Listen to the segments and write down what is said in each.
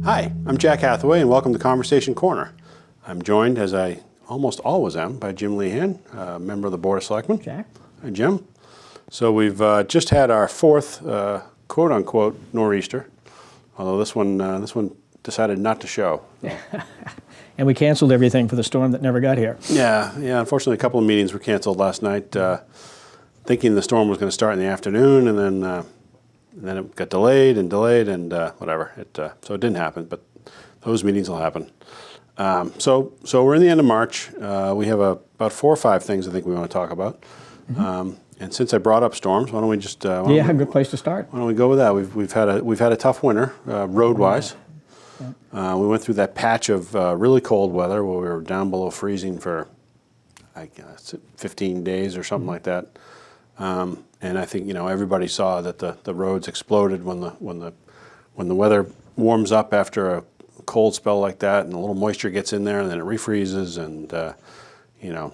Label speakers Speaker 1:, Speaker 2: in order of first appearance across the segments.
Speaker 1: Hi, I'm Jack Hathaway and welcome to Conversation Corner. I'm joined, as I almost always am, by Jim Lehan, a member of the Board of Selectmen.
Speaker 2: Jack.
Speaker 1: Hi, Jim. So we've just had our fourth quote-unquote nor'easter, although this one decided not to show.
Speaker 2: And we canceled everything for the storm that never got here.
Speaker 1: Yeah. Unfortunately, a couple of meetings were canceled last night, thinking the storm was going to start in the afternoon, and then it got delayed and whatever. So it didn't happen, but those meetings will happen. So we're in the end of March. We have about 4 or 5 things I think we want to talk about. Mm-hmm. And since I brought up storms, why don't we just
Speaker 2: good place to start.
Speaker 1: Why don't we go with that? We've had a tough winter road-wise. Yeah. We went through that patch of really cold weather where we were down below freezing for, I guess, 15 days or something like that. And I think everybody saw that the roads exploded when the weather warms up after a cold spell like that, and a little moisture gets in there, and then it refreezes, and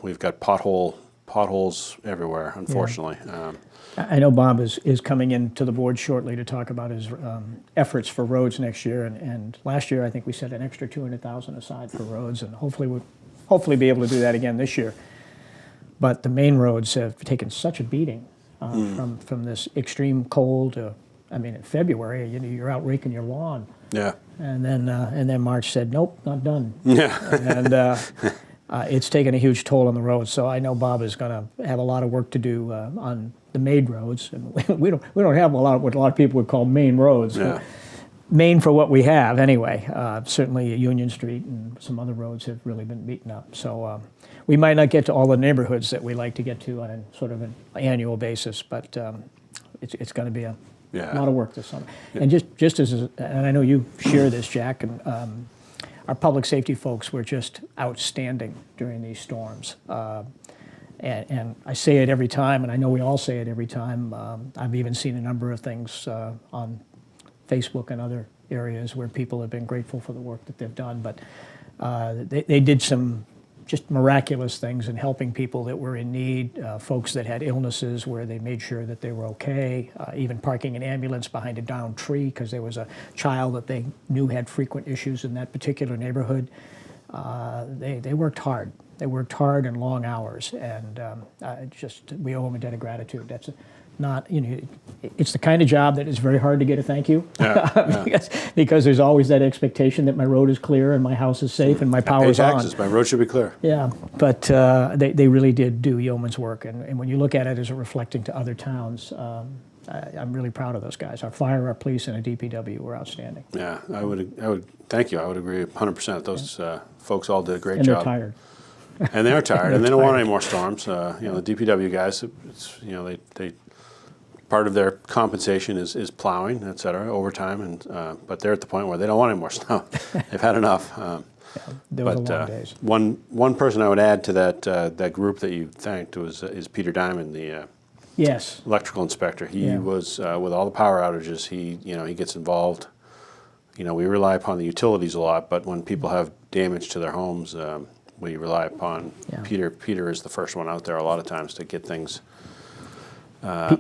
Speaker 1: we've got potholes everywhere, unfortunately. Yeah.
Speaker 2: I know Bob is coming into the board shortly to talk about his efforts for roads next year, and last year I think we set an extra $200,000 aside for roads, and hopefully be able to do that again this year. But the main roads have taken such a beating from this extreme cold. In February, you're out raking your lawn. Yeah. And then March said, nope, not done. Yeah. And it's taken a huge toll on the roads. So I know Bob is going to have a lot of work to do on the main roads. And we don't have what a lot of people would call main roads. Yeah. Main for what we have, anyway. Certainly Union Street and some other roads have really been beaten up. So we might not get to all the neighborhoods that we like to get to on a sort of an annual basis, but it's going to be a lot of work this summer. Yeah. And just as, and I know you share this, Jack, and our public safety folks were just outstanding during these storms. And I say it every time, and I know we all say it every time. I've even seen a number of things on Facebook and other areas where people have been grateful for the work that they've done, but they did some just miraculous things in helping people that were in need, folks that had illnesses where they made sure that they were okay, even parking an ambulance behind a downed tree because there was a child that they knew had frequent issues in that particular neighborhood. They worked hard. They worked hard and long hours, and we owe them a debt of gratitude. That's it's the kind of job that is very hard to get a thank you, because there's always that expectation that my road is clear and my house is safe and my power's on.
Speaker 1: My road should be clear.
Speaker 2: Yeah, but they really did do yeoman's work, and when you look at it as a reflecting to other towns, I'm really proud of those guys. Our fire, our police, and our DPW were outstanding.
Speaker 1: Yeah, I would thank you. I would agree 100%. Those folks all did a great
Speaker 2: job.
Speaker 1: And they're tired. And they're tired, and they don't want any more storms. The DPW guys, they part of their compensation is plowing, et cetera, overtime, and but they're at the point where they don't want any more snow. They've had enough.
Speaker 2: There was a long days.
Speaker 1: One person I would add to that group that you thanked is Peter Diamond, the electrical inspector. He was with all the power outages. He gets involved. We rely upon the utilities a lot, but when people have damage to their homes, we rely upon Peter. Peter is the first one out there a lot of times to get things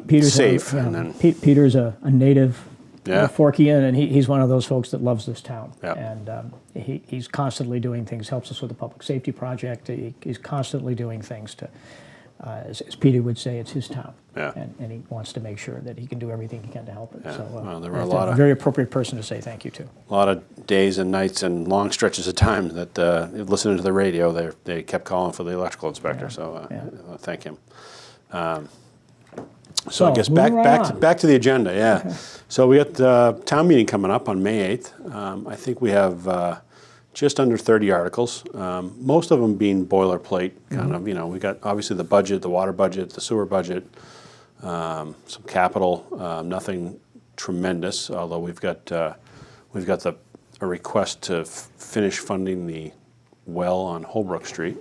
Speaker 2: Peter's
Speaker 1: safe.
Speaker 2: Peter's a native Norfolkian, and he's one of those folks that loves this town. Yeah. And he's constantly doing things, helps us with the public safety project. He's constantly doing things to, as Peter would say, it's his town. Yeah. And he wants to make sure that he can do everything he can to help it. Yeah. So
Speaker 1: there were a
Speaker 2: very appropriate person to say thank you to.
Speaker 1: A lot of days and nights and long stretches of time that listening to the radio, they kept calling for the electrical inspector. So thank him. So I guess back to the agenda, Okay. So we got town meeting coming up on May 8th. I think we have just under 30 articles, most of them being boilerplate kind of. We got obviously the budget, the water budget, the sewer budget, some capital, nothing tremendous. Although we've got the a request to finish funding the well on Holbrook Street.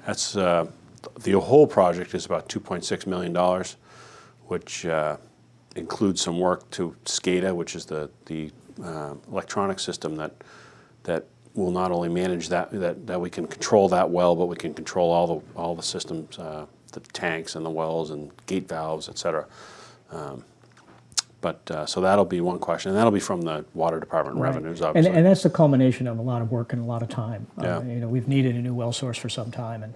Speaker 1: That's the whole project is about $2.6 million, which includes some work to SCADA, which is the electronic system that will not only manage that we can control that well, but we can control all the systems, the tanks and the wells and gate valves, et cetera. So that'll be one question, and that'll be from the Water Department revenues, obviously.
Speaker 2: And that's the culmination of a lot of work and a lot of time.
Speaker 1: Yeah.
Speaker 2: We've needed a new well source for some time, and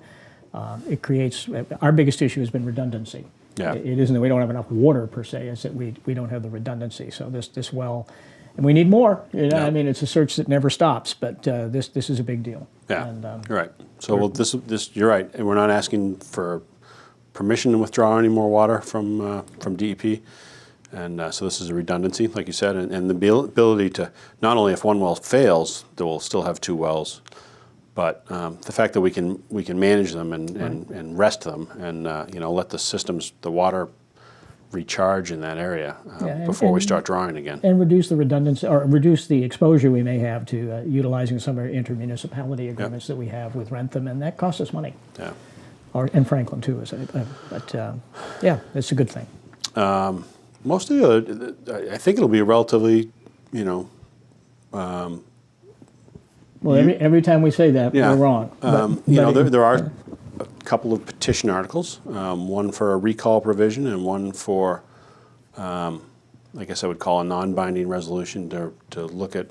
Speaker 2: it creates, our biggest issue has been redundancy.
Speaker 1: Yeah.
Speaker 2: It isn't that we don't have enough water per se, it's that we don't have the redundancy. So this well, and we need more.
Speaker 1: Yeah.
Speaker 2: I mean, it's a search that never stops, but this is a big deal.
Speaker 1: Yeah,
Speaker 2: And,
Speaker 1: you're right. So you're right. And we're not asking for permission to withdraw any more water from DEP. And so this is a redundancy, like you said, and the ability to, not only if one well fails, they will still have two wells, but the fact that we can manage them and rest them and let the systems, the water recharge in that area before we start drawing again.
Speaker 2: And reduce the redundancy, or reduce the exposure we may have to utilizing some of our intermunicipality agreements that we have with Rentham, and that costs us money.
Speaker 1: Yeah.
Speaker 2: And Franklin too, yeah, it's a good thing.
Speaker 1: Most of the other, I think it'll be a relatively,
Speaker 2: Well, every time we say that,
Speaker 1: yeah.
Speaker 2: we're wrong.
Speaker 1: There are a couple of petition articles, one for a recall provision and one for, I guess I would call a non-binding resolution to look at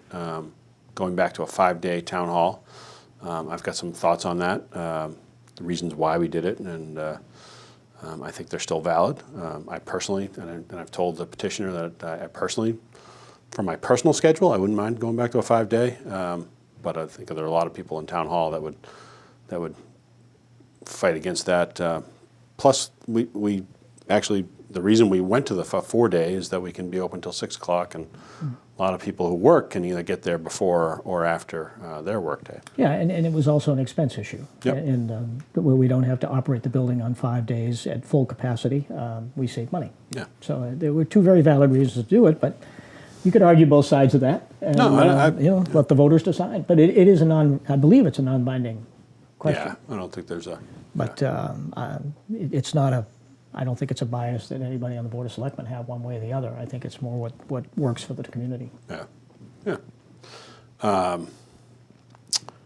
Speaker 1: going back to a 5-day town hall. I've got some thoughts on that, the reasons why we did it, and I think they're still valid. I personally, and I've told the petitioner that I personally, from my personal schedule, I wouldn't mind going back to a 5-day. But I think there are a lot of people in town hall that would fight against that. Plus, we actually, the reason we went to the 4-day is that we can be open till 6 o'clock, and a lot of people who work can either get there before or after their workday.
Speaker 2: Yeah, and it was also an expense issue.
Speaker 1: Yep.
Speaker 2: And where we don't have to operate the building on 5 days at full capacity, we save money.
Speaker 1: Yeah.
Speaker 2: So there were two very valid reasons to do it, but you could argue both sides of that, and let the voters decide. But it is I believe it's a non-binding question.
Speaker 1: Yeah, I don't think there's a.
Speaker 2: But it's not I don't think it's a bias that anybody on the Board of Selectmen have one way or the other. I think it's more what works for the community.
Speaker 1: Yeah, yeah.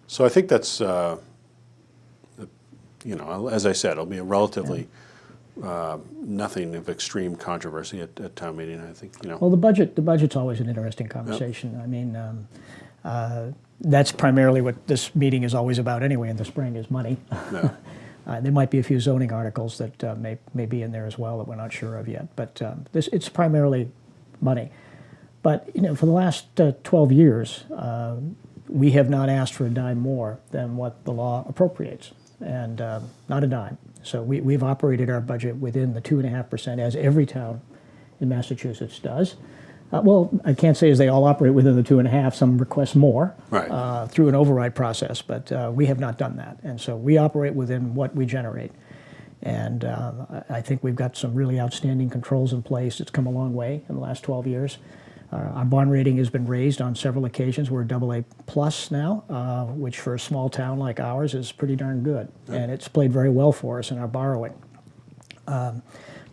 Speaker 1: So I think that's, as I said, it'll be a relatively nothing of extreme controversy at town meeting. I think
Speaker 2: Well, the budget's always an interesting conversation. Yep. I mean, that's primarily what this meeting is always about anyway. In the spring is money. Yeah. There might be a few zoning articles that may be in there as well that we're not sure of yet. But it's primarily money. But for the last 12 years, we have not asked for a dime more than what the law appropriates, and not a dime. So we've operated our budget within the 2.5%, as every town in Massachusetts does. Well, I can't say as they all operate within the 2.5. Some request more through an override process, but we have not done that. And so we operate within what we generate. And I think we've got some really outstanding controls in place. It's come a long way in the last 12 years. Our bond rating has been raised on several occasions. We're AA plus now, which for a small town like ours is pretty darn good. Yeah. And it's played very well for us in our borrowing.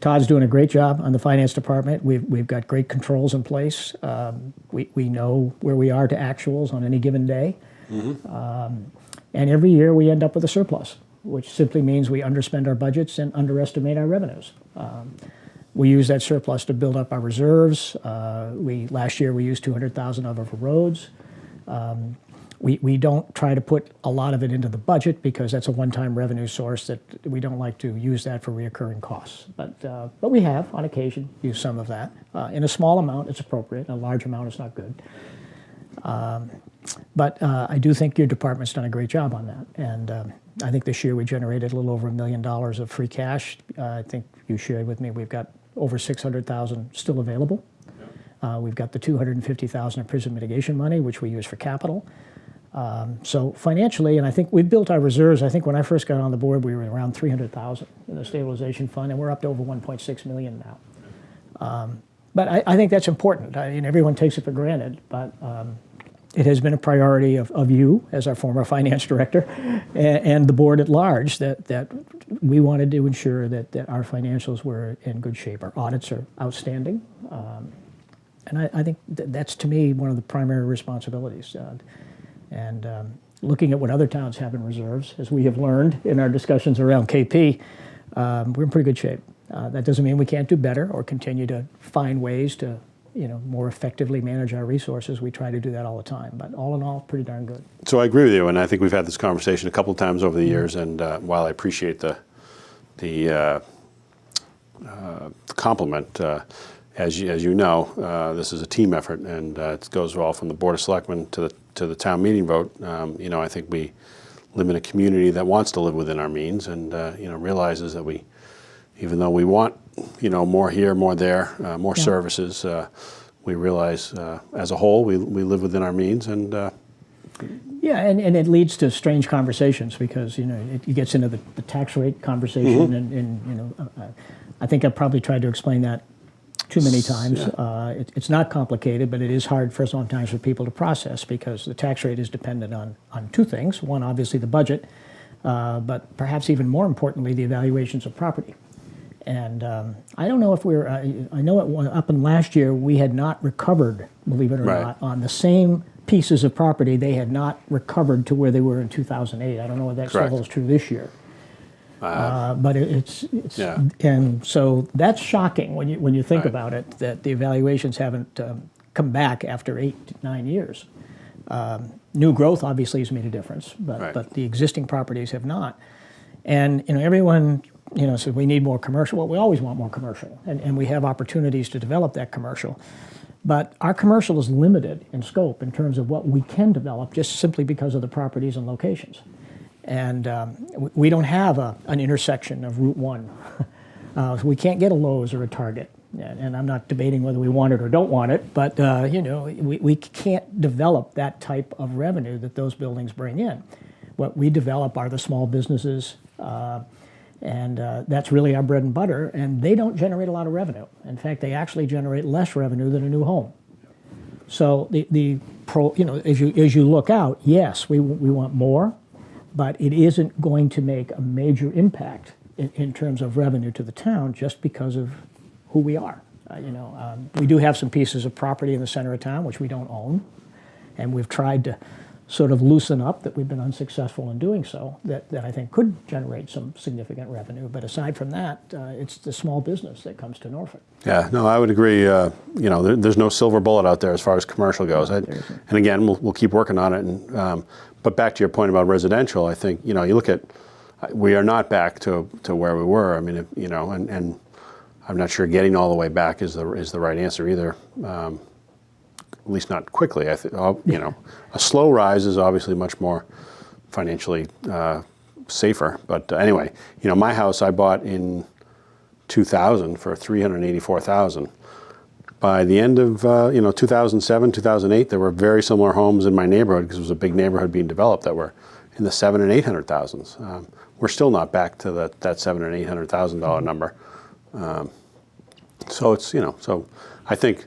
Speaker 2: Todd's doing a great job on the finance department. We've got great controls in place. We know where we are to actuals on any given day. Mm-hmm. And every year we end up with a surplus, which simply means we underspend our budgets and underestimate our revenues. We use that surplus to build up our reserves. Last year we used $200,000 of it for roads. We don't try to put a lot of it into the budget because that's a one-time revenue source that we don't like to use that for reoccurring costs. But we have, on occasion, used some of that. In a small amount, it's appropriate. In a large amount, it's not good. But I do think your department's done a great job on that. And I think this year we generated a little over $1 million of free cash. I think you shared with me we've got over $600,000 still available. We've got the $250,000 of prison mitigation money, which we use for capital. So financially, and I think we've built our reserves. I think when I first got on the board, we were around $300,000 in the stabilization fund, and we're up to over $1.6 million now. But I think that's important. I mean, everyone takes it for granted, but it has been a priority of you as our former finance director and the board at large that we wanted to ensure that our financials were in good shape. Our audits are outstanding. And I think that's, to me, one of the primary responsibilities. Looking at what other towns have in reserves, as we have learned in our discussions around KP, we're in pretty good shape. That doesn't mean we can't do better or continue to find ways to more effectively manage our resources. We try to do that all the time. But all in all, pretty darn good.
Speaker 1: So I agree with you, and I think we've had this conversation a couple of times over the years, and while I appreciate the compliment, as you know, this is a team effort, and it goes all from the Board of Selectmen to the town meeting vote. I think we live in a community that wants to live within our means, and realizes that we, even though we want more here, more there, more services, we realize as a whole we live within our means, and
Speaker 2: yeah, and it leads to strange conversations because it gets into the tax rate conversation, and I think I've probably tried to explain that too many times.
Speaker 1: Yeah.
Speaker 2: It's not complicated, but it is hard for sometimes for people to process because the tax rate is dependent on two things. One, obviously the budget, but perhaps even more importantly, the evaluations of property. And I don't know if we're, I know up in last year we had not recovered, believe it or not, on the same pieces of property. They had not recovered to where they were in 2008. I don't know if that still holds true this year. But it's
Speaker 1: yeah.
Speaker 2: And so that's shocking when you think about it, that the evaluations haven't come back after 8 to 9 years. New growth obviously has made a difference, but the existing properties have not. And everyone says we need more commercial. Well, we always want more commercial, and we have opportunities to develop that commercial. But our commercial is limited in scope in terms of what we can develop just simply because of the properties and locations. And we don't have an intersection of Route 1. So we can't get a Lowe's or a Target. And I'm not debating whether we want it or don't want it, but we can't develop that type of revenue that those buildings bring in. What we develop are the small businesses, and that's really our bread and butter, and they don't generate a lot of revenue. In fact, they actually generate less revenue than a new home. So as you look out, yes, we want more, but it isn't going to make a major impact in terms of revenue to the town just because of who we are. We do have some pieces of property in the center of town which we don't own, and we've tried to sort of loosen up, that we've been unsuccessful in doing so, that I think could generate some significant revenue. But aside from that, it's the small business that comes to Norfolk. Yeah,
Speaker 1: no, I would agree. There's no silver bullet out there as far as commercial goes. And again, we'll keep working on it. And but back to your point about residential, I think you look at, we are not back to where we were. I mean, and I'm not sure getting all the way back is the right answer either. At least not quickly. I think a slow rise is obviously much more financially safer. But anyway, my house I bought in 2000 for $384,000. By the end of 2007, 2008, there were very similar homes in my neighborhood because it was a big neighborhood being developed that were in the $700,000 and $800,000. We're still not back to that $700,000 and $800,000 number. So it's so I think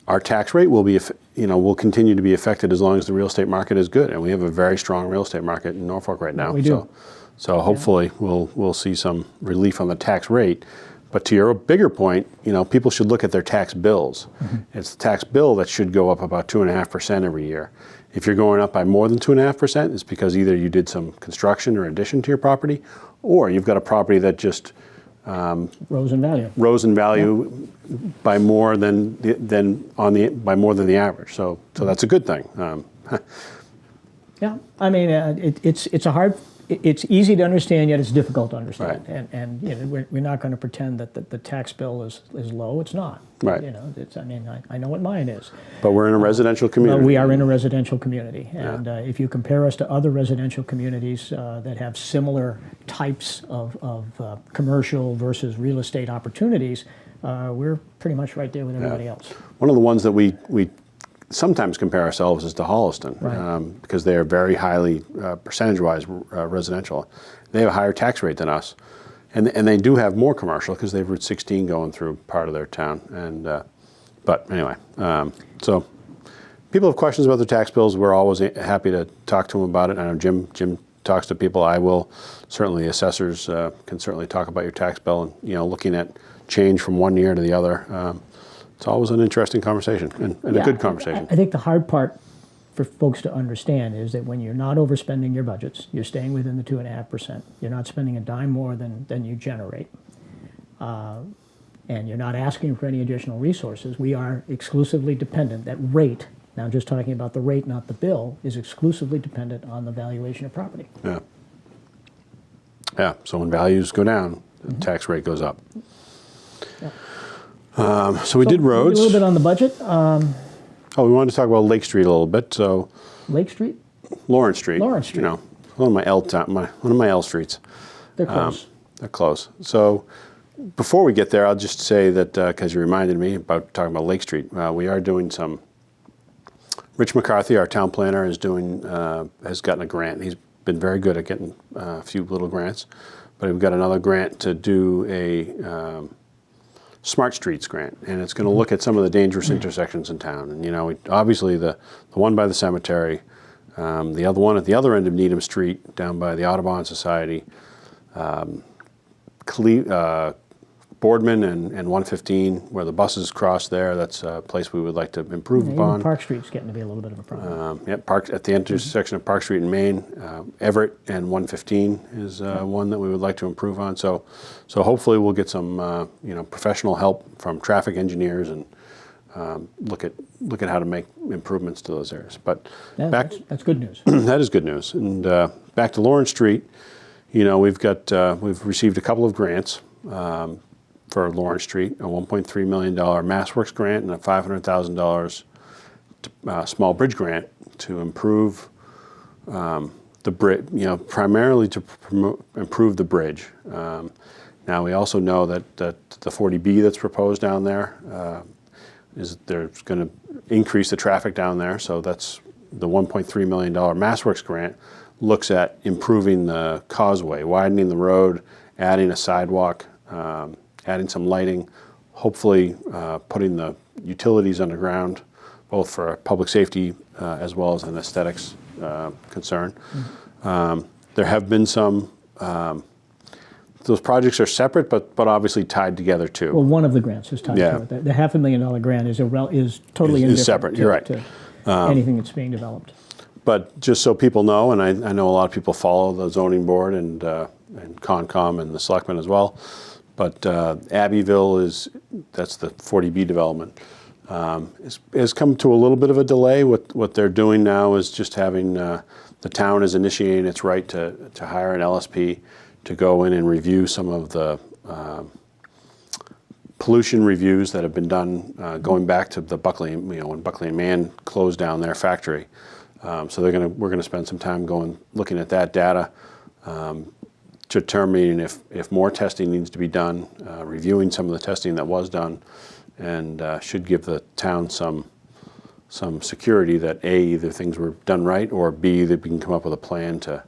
Speaker 1: our tax rate will be will continue to be affected as long as the real estate market is good, and we have a very strong real estate market in Norfolk right now.
Speaker 2: We do.
Speaker 1: So hopefully we'll see some relief on the tax rate. But to your bigger point, people should look at their tax bills. Mm-hmm. It's the tax bill that should go up about 2.5% every year. If you're going up by more than 2.5%, it's because either you did some construction or addition to your property, or you've got a property that just
Speaker 2: rose in value.
Speaker 1: By more than the average. So that's a good thing.
Speaker 2: Yeah, I mean it's easy to understand, yet it's difficult to understand.
Speaker 1: Right.
Speaker 2: And we're not going to pretend that the tax bill is low. It's not.
Speaker 1: Right.
Speaker 2: I know what mine is.
Speaker 1: But we're in a residential community.
Speaker 2: We are in a residential community, and if you compare us to other residential communities that have similar types of commercial versus real estate opportunities, we're pretty much right there with everybody else.
Speaker 1: One of the ones that we sometimes compare ourselves is to Holliston,
Speaker 2: right.
Speaker 1: Because they are very highly, percentage-wise, residential. They have a higher tax rate than us, and they do have more commercial because they have Route 16 going through part of their town. And but anyway, so people have questions about their tax bills, we're always happy to talk to them about it. I know Jim talks to people. I will certainly. Assessors can certainly talk about your tax bill, and looking at change from one year to the other. It's always an interesting conversation and a good conversation.
Speaker 2: I think the hard part for folks to understand is that when you're not overspending your budgets, you're staying within the 2.5%. You're not spending a dime more than you generate. And you're not asking for any additional resources. We are exclusively dependent. That rate, now just talking about the rate, not the bill, is exclusively dependent on the valuation of property.
Speaker 1: Yeah. Yeah. So when values go down, the tax rate goes up.
Speaker 2: Yeah.
Speaker 1: So we did roads.
Speaker 2: A little bit on the budget.
Speaker 1: We wanted to talk about Lake Street a little bit. So
Speaker 2: Lake Street?
Speaker 1: Lawrence Street.
Speaker 2: Lawrence Street.
Speaker 1: One of my L streets.
Speaker 2: They're close.
Speaker 1: They're close. So before we get there, I'll just say that because you reminded me about talking about Lake Street, we are doing some. Rich McCarthy, our town planner, has gotten a grant. He's been very good at getting a few little grants, but we've got another grant to do a Smart Streets grant, and it's going to look at some of the dangerous intersections in town. And obviously the one by the cemetery, the other one at the other end of Needham Street, down by the Audubon Society, Boardman and 115, where the buses cross there. That's a place we would like to improve upon.
Speaker 2: Even Park Street's getting to be a little bit of a problem.
Speaker 1: Park at the intersection of Park Street and Main, Everett and 115 is one that we would like to improve on. So hopefully we'll get some professional help from traffic engineers and look at how to make improvements to those areas. But
Speaker 2: that's good news.
Speaker 1: That is good news. And back to Lawrence Street, we've received a couple of grants. For Lawrence Street, a $1.3 million MassWorks grant and a $500,000 small bridge grant to improve the bridge, primarily to improve the bridge. Now we also know that the 40B that's proposed down there there's going to increase the traffic down there. So that's the $1.3 million MassWorks grant looks at improving the causeway, widening the road, adding a sidewalk. Adding some lighting, hopefully putting the utilities underground, both for public safety as well as an aesthetics concern. There have been some, those projects are separate, but obviously tied together too.
Speaker 2: Well, one of the grants is tied to it. The $500,000 grant is totally indifferent
Speaker 1: separate. You're right.
Speaker 2: to anything that's being developed. But
Speaker 1: just so people know, and I know a lot of people follow the zoning board and Concom and the Selectmen as well, but Abbeville that's the 40B development, has come to a little bit of a delay. What they're doing now is just having, the town is initiating its right to hire an LSP to go in and review some of the pollution reviews that have been done going back to the Buckley, when Buckley and Mann closed down their factory. So we're going to spend some time looking at that data, determining if more testing needs to be done, reviewing some of the testing that was done, and should give the town some security that A, either things were done right, or B, that we can come up with a plan to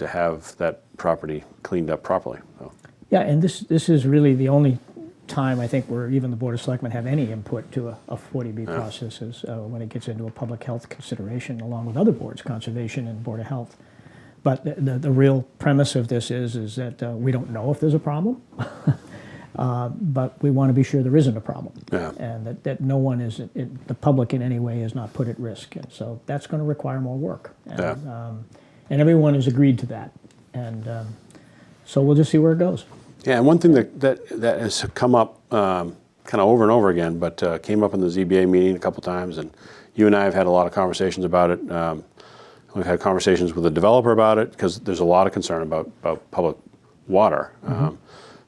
Speaker 1: have that property cleaned up properly. So.
Speaker 2: Yeah, and this is really the only time I think where even the Board of Selectmen have any input to a 40B process is when it gets into a public health consideration along with other boards, Conservation and Board of Health. But the real premise of this is that we don't know if there's a problem, but we want to be sure there isn't a problem, and that no one the public in any way is not put at risk. And so that's going to require more work, and everyone has agreed to that, and so we'll just see where it goes.
Speaker 1: Yeah, and one thing that has come up kind of over and over again, but came up in the ZBA meeting a couple times, and you and I have had a lot of conversations about it. We've had conversations with the developer about it because there's a lot of concern about public water.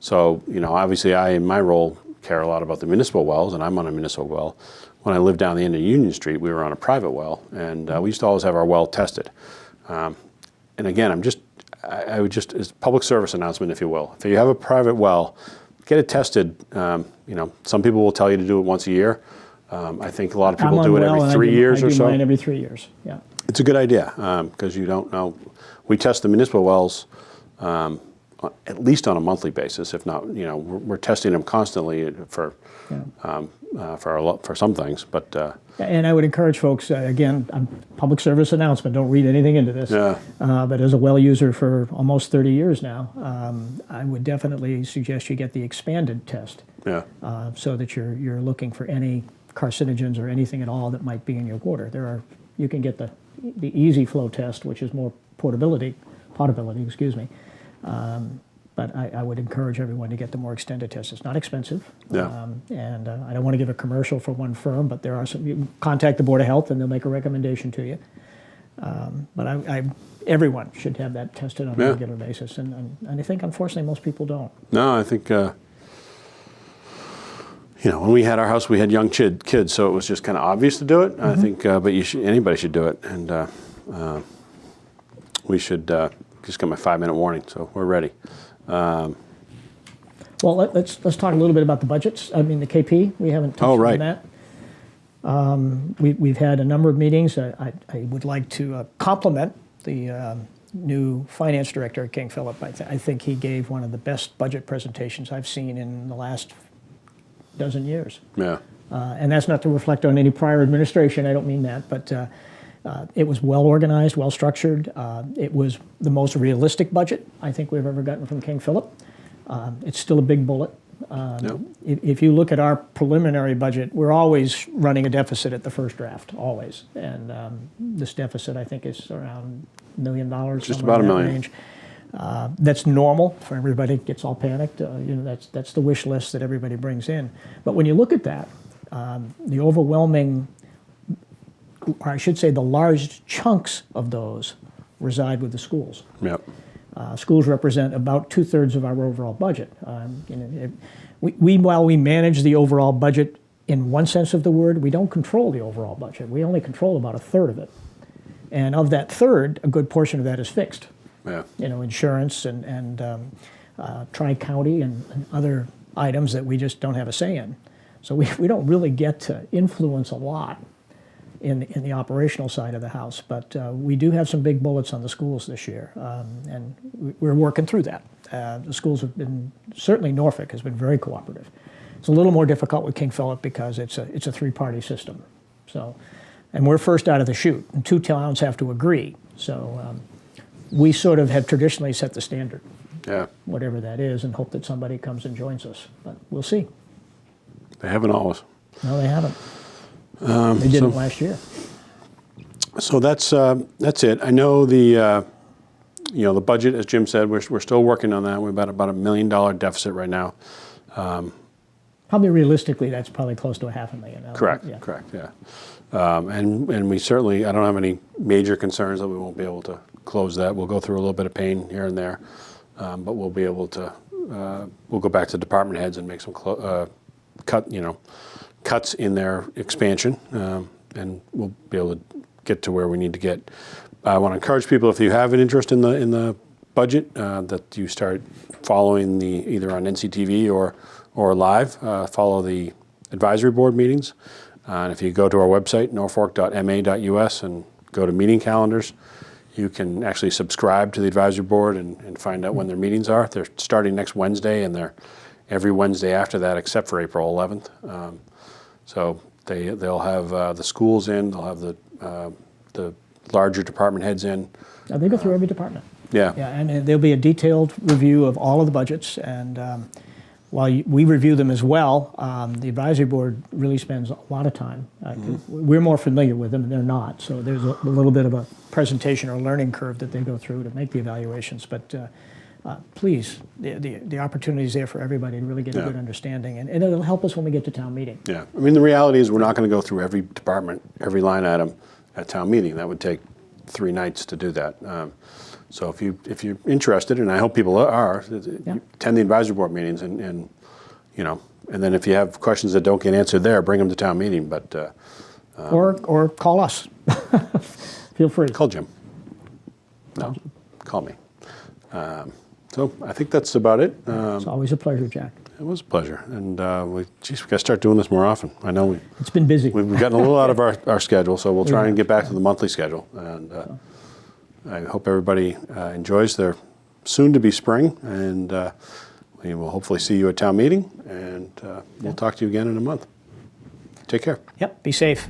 Speaker 1: So, obviously I, in my role, care a lot about the municipal wells, and I'm on a municipal well. When I lived down the end of Union Street, we were on a private well, and we used to always have our well tested. And again, I would just, as a public service announcement, if you will, if you have a private well, get it tested. Some people will tell you to do it once a year. I think a lot of people do it every 3 years or so.
Speaker 2: I do mine every 3 years, yeah.
Speaker 1: It's a good idea because you don't know. We test the municipal wells at least on a monthly basis, if not, we're testing them constantly for some things. But
Speaker 2: and I would encourage folks, again, public service announcement, don't read anything into this.
Speaker 1: Yeah.
Speaker 2: But as a well user for almost 30 years now, I would definitely suggest you get the expanded test.
Speaker 1: Yeah.
Speaker 2: So that you're looking for any carcinogens or anything at all that might be in your water. You can get the easy flow test, which is more potability, excuse me. But I would encourage everyone to get the more extended test. It's not expensive.
Speaker 1: Yeah.
Speaker 2: And I don't want to give a commercial for one firm, but there are some. You contact the Board of Health and they'll make a recommendation to you. But everyone should have that tested on a regular basis. And I think, unfortunately, most people don't.
Speaker 1: No, I think, when we had our house, we had young kids, so it was just kind of obvious to do it. I think, but anybody should do it. And we should just get my 5-minute warning, so we're ready.
Speaker 2: Well, let's talk a little bit about the budgets. I mean, the KP, we haven't touched on that. We've had a number of meetings. I would like to compliment the new finance director at King Philip. I think he gave one of the best budget presentations I've seen in the last dozen years.
Speaker 1: Yeah.
Speaker 2: And that's not to reflect on any prior administration. I don't mean that, but it was well organized, well structured. It was the most realistic budget I think we've ever gotten from King Philip. It's still a big bullet. If you look at our preliminary budget, we're always running a deficit at the first draft, always. And this deficit, I think, is around $1 million.
Speaker 1: Just about $1 million.
Speaker 2: Range. That's normal for everybody. Gets all panicked. That's the wish list that everybody brings in. But when you look at that, the overwhelming, or I should say, the large chunks of those reside with the schools.
Speaker 1: Yep.
Speaker 2: Schools represent about 2/3 of our overall budget. While we manage the overall budget in one sense of the word, we don't control the overall budget. We only control about 1/3 of it. And of that third, a good portion of that is fixed.
Speaker 1: Yeah.
Speaker 2: Insurance and tri-county and other items that we just don't have a say in. So we don't really get to influence a lot in the operational side of the house, but we do have some big bullets on the schools this year, and we're working through that. The schools have been, certainly Norfolk has been very cooperative. It's a little more difficult with King Philip because it's a three-party system. So, and we're first out of the chute, and 2 towns have to agree. So we sort of have traditionally set the standard, whatever that is, and hope that somebody comes and joins us. But we'll see.
Speaker 1: They haven't always.
Speaker 2: No, they haven't. They didn't last year.
Speaker 1: So that's it. I know the budget, as Jim said, we're still working on that. We're about $1 million deficit right now.
Speaker 2: Probably realistically, that's probably close to $500,000.
Speaker 1: Correct.
Speaker 2: Yeah.
Speaker 1: Correct. Yeah. And we certainly, I don't have any major concerns that we won't be able to close that. We'll go through a little bit of pain here and there, but we'll be able to. We'll go back to department heads and make some cuts in their expansion, and we'll be able to get to where we need to get. I want to encourage people, if you have an interest in the budget, that you start following either on NCTV or live. Follow the advisory board meetings, and if you go to our website norfolk.ma.us and go to meeting calendars, you can actually subscribe to the advisory board and find out when their meetings are. They're starting next Wednesday, and they're every Wednesday after that, except for April 11th. So they'll have the schools in, they'll have the larger department heads in.
Speaker 2: They go through every department.
Speaker 1: Yeah.
Speaker 2: Yeah, and there'll be a detailed review of all of the budgets, and while we review them as well, the advisory board really spends a lot of time. We're more familiar with them, and they're not, so there's a little bit of a presentation or learning curve that they go through to make the evaluations, but please, the opportunity is there for everybody to really get a good understanding, and it'll help us when we get to town meeting.
Speaker 1: Yeah, I mean, the reality is we're not going to go through every department, every line item at town meeting. That would take 3 nights to do that. So if you're interested, and I hope people are, attend the advisory board meetings, and then if you have questions that don't get answered there, bring them to town meeting. But
Speaker 2: or call us. Feel free.
Speaker 1: Call Jim. No, call me. So I think that's about it.
Speaker 2: It's always a pleasure, Jack.
Speaker 1: It was a pleasure, and we got to start doing this more often. I know
Speaker 2: it's been busy.
Speaker 1: We've gotten a little out of our schedule, so we'll try and get back to the monthly schedule. And I hope everybody enjoys their soon to be spring, and we will hopefully see you at town meeting, and we'll talk to you again in a month. Take care.
Speaker 2: Yep, be safe.